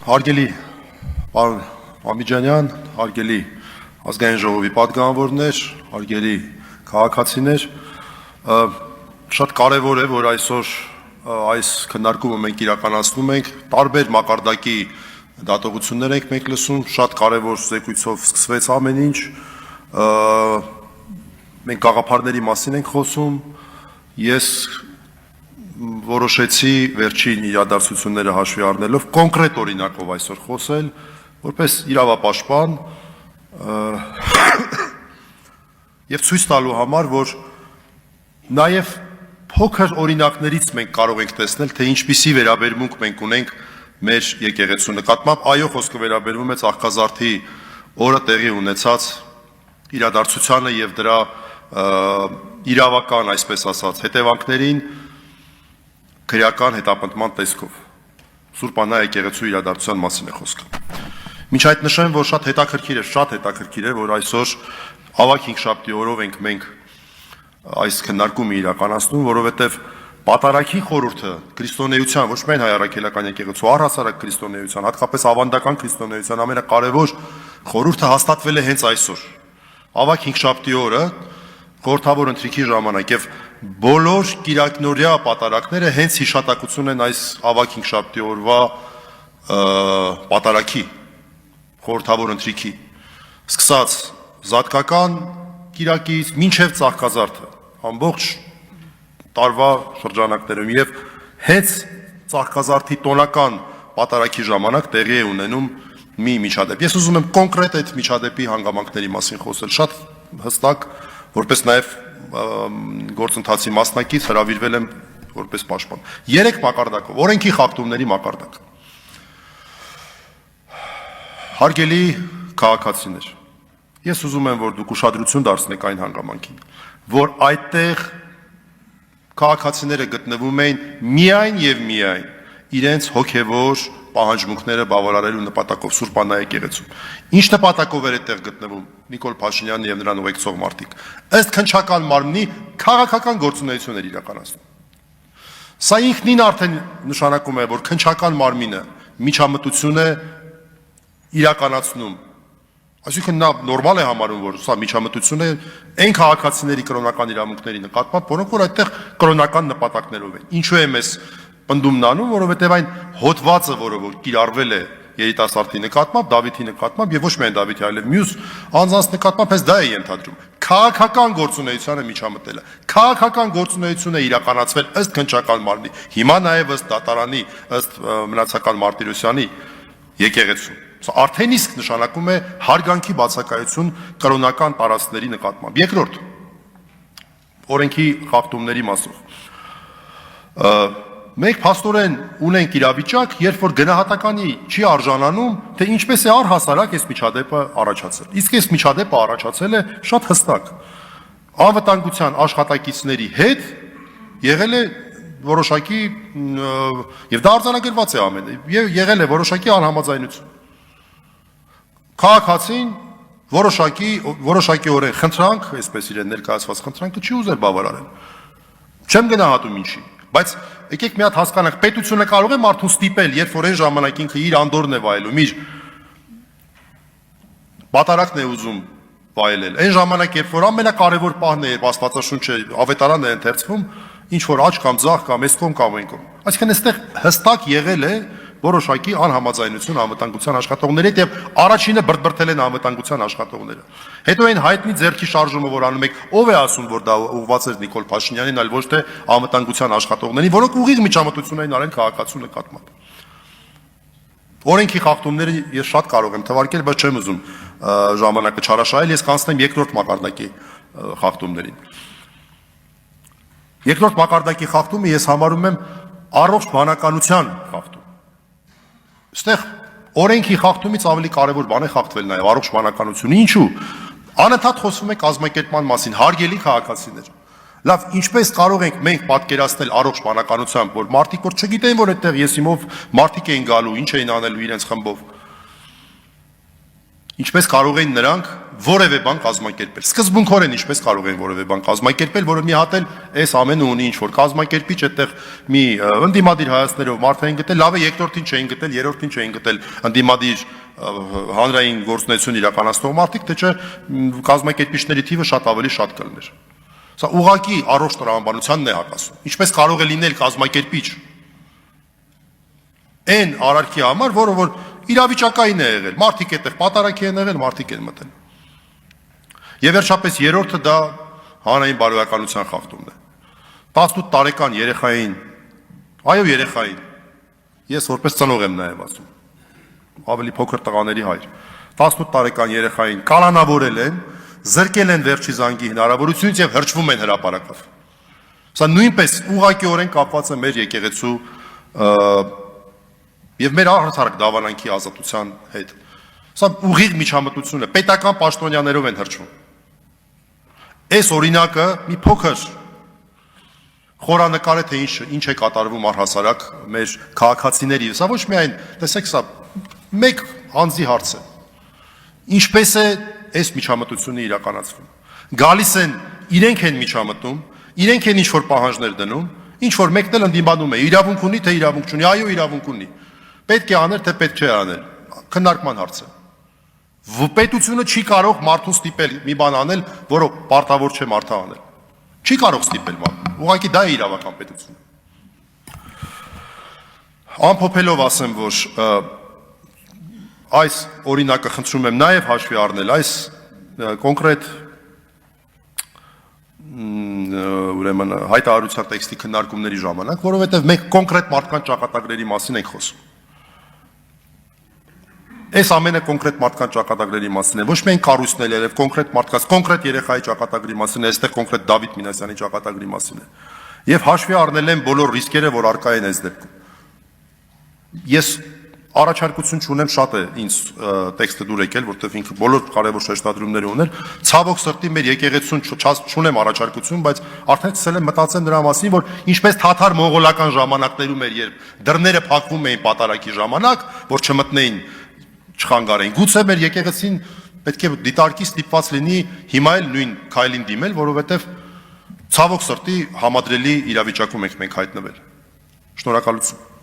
Հարգելի պարոն Ամիջանյան, հարգելի ազգային ժողովի պատգամավորներ, հարգելի քաղաքացիներ, շատ կարևոր է, որ այսօր այս քննարկումը մենք իրականացնում ենք, տարբեր մակարդակի դատողություններ ենք մենք լսում, շատ կարևոր զեկույցով սկսվեց ամեն ինչ, մենք գաղափարների մասին ենք խոսում, ես որոշեցի վերջին իրադարձությունները հաշվի առնելով կոնկրետ օրինակով այսօր խոսել, որպես իրավապաշտպան եւ ցույց տալու համար, որ նաեւ փոքր օրինակներից մենք կարող ենք տեսնել, թե ինչպիսի վերաբերմունք մենք ունենք մեր եկեղեցու նկատմամբ, այո, խոսքը վերաբերվում է Ծաղկազարդի օրը տեղի ունեցած իրադարձությանը եւ դրա իրավական, այսպես ասած, հետևանքներին քրեական հետապնդման տեսքով։ Սուրբ Աննա եկեղեցու իրադարձության մասին է խոսքը։ Մինչ այդ նշեմ, որ շատ հետաքրքիր է, որ այսօր ավագ հինգշաբթի օրով ենք մենք այս քննարկումը իրականացնում, որովհետև Պատարագի խորհուրդը քրիստոնեության, ոչ միայն հայ-առաքելական եկեղեցու, առհասարակ քրիստոնեության, հատկապես ավանդական քրիստոնեության ամենակարևոր խորհուրդը հաստատվել է հենց այսօր։ Ավագ հինգշաբթի օրը խորհրդավոր ընթրիքի ժամանակ եւ բոլոր կիրակնօրյա պատարագները հենց հիշատակություն են այս ավագ հինգշաբթի օրվա պատարագի խորհրդավոր ընթրիքի, սկսած զատկական կիրակից մինչև Ծաղկազարդը, ամբողջ տարվա շրջանակներում եւ հենց Ծաղկազարդի տոնական պատարագի ժամանակ տեղի է ունենում մի միջադեպ։ Ես ուզում եմ կոնկրետ այդ միջադեպի հանգամանքների մասին խոսել, շատ հստակ, որպես նաեւ գործընթացի մասնակից հրավիրվել եմ որպես պաշտպան։ 3 մակարդակով, օրենքի խախտումների մակարդակ։ Հարգելի քաղաքացիներ, ես ուզում եմ, որ դուք ուշադրություն դարձնեք այն հանգամանքին, որ այդտեղ քաղաքացիները գտնվում էին միայն եւ միայն իրենց հոգեվոր պահանջմունքները բավարարելու նպատակով Սուրբ Աննա եկեղեցում։ Ինչ նպատակով էր այդտեղ գտնվում Նիկոլ Փաշինյանն եւ նրան ուղեկցող մարդիկ։ Ըստ քննչական մարմնի քաղաքական գործունեություն էր իրականացնում։ Սա ինքնին արդեն նշանակում է, որ քննչական մարմինը միջամտություն է իրականացնում։ Այսինքն նա նորմալ է համարում, որ սա միջամտություն է այն քաղաքացիների կրոնական իրավունքների նկատմամբ, որոնք որ այդտեղ կրոնական նպատակներով են։ Ինչու է մեզ պնդումն անում, որովհետև այն հոդվածը, որը որ կիրառվել է երիտասարդի նկատմամբ, Դավիթի նկատմամբ եւ ոչ միայն Դավիթի, այլև մյուս անձանց նկատմամբ, հենց դա է ենթադրում։ Քաղաքական գործունեությանը միջամտելը։ Քաղաքական գործունեությունը իրականացվել ըստ քննչական մարմնի։ Հիմա նաեւ ըստ դատարանի, ըստ մնացական Մարտիրոսյանի եկեղեցու։ Սա արդեն իսկ նշանակում է հարգանքի բացակայություն կրոնական տարածքների նկատմամբ։ Երկրորդ, օրենքի խախտումների մասով։ Մենք փաստորեն ունենք իրավիճակ, երբ որ գնահատականի չի արժանանում, թե ինչպես է առհասարակ այս միջադեպը առաջացել։ Իսկ այս միջադեպը առաջացել է շատ հստակ։ Անվտանգության աշխատակիցների հետ եղել է որոշակի եւ դա արձանագրված է ամենը, եւ եղել է որոշակի անհամաձայնություն։ Քաղաքացին որոշակիորեն խնդրանք, այսպես իրեն ներկայացված խնդրանքը չի ուզել բավարարել։ Չեմ գնահատում ինչի, բայց եկեք մի հատ հասկանանք, պետությունը կարող է մարդուն ստիպել, երբ որ այն ժամանակ ինքը իր անդորն է վայելում, իր պատարագն է ուզում վայելել։ Այն ժամանակ, երբ որ ամենակարևոր պահն է, երբ Աստվածաշունչը ավետարանն է ընթերցվում, ինչ որ աճ կամ ձախ կամ այս կողմ կամ այն կողմ։ Այսինքն այստեղ հստակ եղել է որոշակի անհամաձայնություն անվտանգության աշխատողների հետ եւ առաջինը բրդբրդել են անվտանգության աշխատողները։ Հետո այն հայտնի ձեռքի շարժումը, որ անում եք, ով է ասում, որ դա ուղղված էր Նիկոլ Փաշինյանին, այլ ոչ թե անվտանգության աշխատողներին, որոնք ուղիղ միջամտություն էին արել քաղաքացու նկատմամբ։ Օրենքի խախտումները ես շատ կարող եմ թվարկել, բայց չեմ ուզում ժամանակը չարաշահել, ես կանցնեմ երկրորդ մակարդակի խախտումներին։ Երկրորդ մակարդակի խախտումը ես համարում եմ առողջ բանականության խախտում։ Այստեղ օրենքի խախտումից ավելի կարևոր բան է խախտվել նաև առողջ բանականությունը։ Ինչու՞։ Անընդհատ խոսվում է կազմակերպման մասին, հարգելի քաղաքացիներ։ Լավ, ինչպես կարող ենք մենք պատկերացնել առողջ բանականությամբ, որ մարդիկ որ չգիտեն, որ այդտեղ եսիմով մարդիկ էին գալու, ինչ էին անելու իրենց խմբով։ Ինչպես կարող են նրանք որևէ բան կազմակերպել։ Սկզբունքորեն ինչպես կարող են որևէ բան կազմակերպել, որը մի հատ էլ այս ամենը ունի ինչ որ կազմակերպիչ, այդտեղ մի ընդդիմադիր հայացքներով մարդ էին գտել, լավ է երկրորդին չէին գտել, երրորդին չէին գտել ընդդիմադիր հանրային գործունեություն իրականացնող մարդիկ, թե չէ կազմակերպիչների թիվը շատ ավելի շատ կլներ։ Սա ուղղակի առողջ տրամաբանությանն է հակասում։ Ինչպես կարող է լինել կազմակերպիչ այն արարքի համար, որը որ իրավիճակային է եղել, մարդիկ այդտեղ պատարագի են եղել, մարդիկ են մտել։ Եվ վերջապես երրորդը դա հանրային բարոյականության խախտումն է։ 18 տարեկան երեխային, այո երեխային, ես որպես ծնող եմ նաև ասում, ավելի փոքր տղաների հայր, 18 տարեկան երեխային կալանավորել են, զրկել են վերջի զանգի հնարավորությունից եւ հրճվում են հրապարակով։ Սա նույնպես ուղղակիորեն կապված է մեր եկեղեցու եւ մեր առհասարակ դավանանքի ազատության հետ։ Սա ուղիղ միջամտություն է, պետական պաշտոնյաներով են հրճվում։ Այս օրինակը մի փոքր խորանկար է, թե ինչ է կատարվում առհասարակ մեր քաղաքացիների։ Սա ոչ միայն, տեսեք, սա մեկ անձի հարց է։ Ինչպես է այս միջամտությունը իրականացվում։ Գալիս են, իրենք են միջամտում, իրենք են ինչ-որ պահանջներ դնում, ինչ-որ մեկն էլ ընդդիմանում է, իրավունք ունի, թե իրավունք չունի, այո իրավունք ունի։ Պետք է անել, թե պետք չէ անել, քննարկման հարց է։ Պետությունը չի կարող մարդուն ստիպել մի բան անել, որը պարտավոր չէ մարդը անել։ Չի կարող ստիպել մարդուն, ուղղակի դա է իրավական պետությունը։ Ամփոփելով ասեմ, որ այս օրինակը խնդրում եմ նաև հաշվի առնել, այս կոնկրետ ուրեմն հայտարարության տեքստի քննարկումների ժամանակ, որովհետև մենք կոնկրետ մարդկանց ճակատագրերի մասին ենք խոսում։ Այս ամենը կոնկրետ մարդկանց ճակատագրերի մասին է, ոչ միայն կառույցն էլ, կոնկրետ մարդկանց, կոնկրետ երեխայի ճակատագրի մասին է, այստեղ կոնկրետ Դավիթ Մինասյանի ճակատագրի մասին է։ Եվ հաշվի առնել են բոլոր ռիսկերը, որ առկա են այս դեպքում։ Ես առաջարկություն չունեմ, շատ է ինձ տեքստը դուր եկել, որտեղ ինքը բոլոր կարևոր շեշտադրումներ ուներ։ Ցավոք սրտի մեր եկեղեցուն չունեմ առաջարկություն, բայց արդեն սկսել եմ մտածել նրա մասին, որ ինչպես թաթար մոնղոլական ժամանակներում էր, երբ դռները փակվում էին պատարագի ժամանակ, որ չմտնեին, չխանգարեին։ Գուցե մեր եկեղեցին պետք է դիտարկի ստիպված լինի հիմա էլ նույն քայլին դիմել, որովհետև ցավոք սրտի համադրելի իրավիճակում ենք մենք հայտնվել։ Շնորհակալություն։